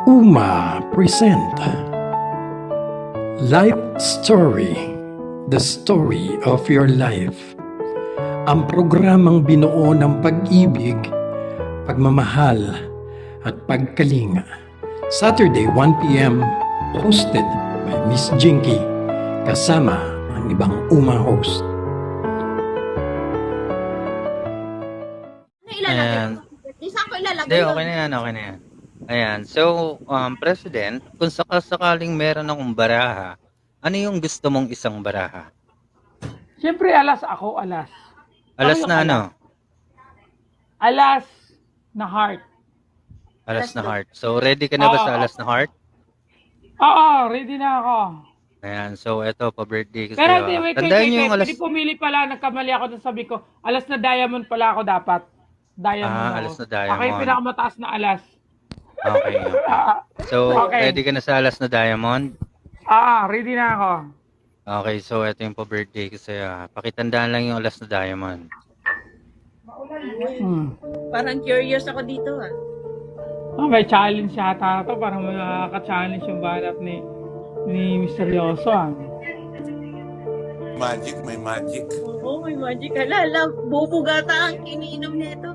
UMA present Life Story, the story of your life. Ang programang binuo ng pag-ibig, pagmamahal at pagkalinga. Saturday 1 p.m. hosted by Miss Jinky kasama ang ibang UMA host. Ayan. Isa ko ilalagay. Hindi, okay na yan, okay na yan. Ayan. So, President, kung sakaling meron akong baraha, ano yung gusto mong isang baraha? Siyempre, alas ako, alas. Alas Ako yung na ano? Alas na heart. Alas na heart. So, ready ka na ba sa alas na heart? Oo, ready na ako. Ayan. So, eto, pa-birthday ko Pero sa'yo. hindi, wait, Tandaan niyo yung alas... Hindi pumili pala, nagkamali ako na sabi ko, alas na diamond pala ako dapat. Diamond ako. alas na diamond. Ako yung pinakamataas na alas. Okay. So, Okay. ready ka na sa alas na diamond? Ready na ako. Okay, so eto yung pa-birthday ko sa'yo. Pakitandaan lang yung alas na diamond. Parang curious ako dito ah. May challenge yata ito. Parang makaka-challenge yung banat ni Misteryoso Magic, may magic. Oo, may magic. Hala, bubugata ang iniinom nito.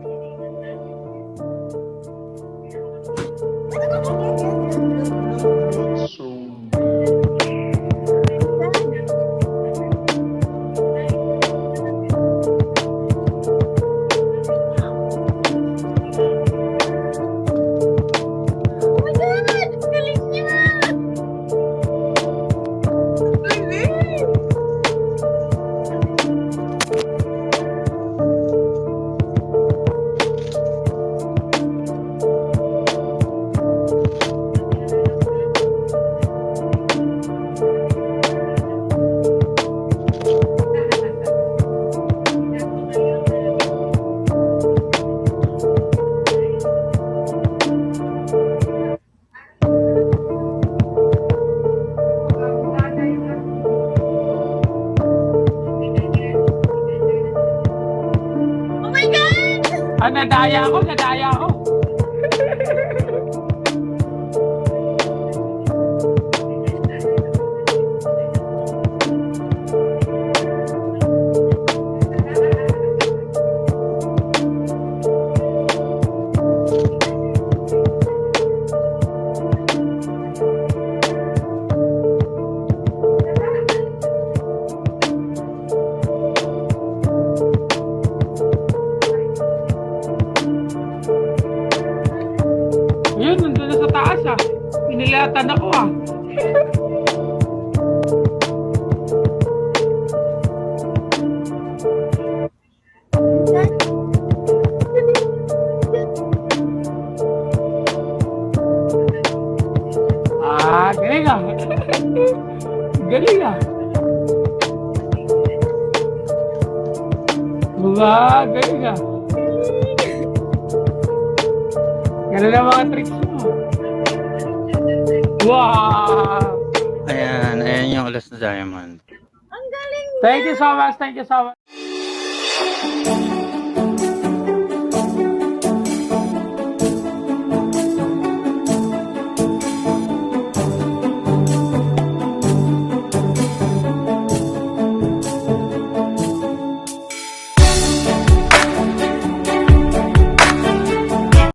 Oh my God! Galing niya! Galing! Oh my God! Nadaya ako. Yun, nandun na sa taas Pinilatan ako Galing Galing Galing Ganun ang mga tricks mo. Wow! Ayan yung alas na diamond. Ang galing! Thank you so much.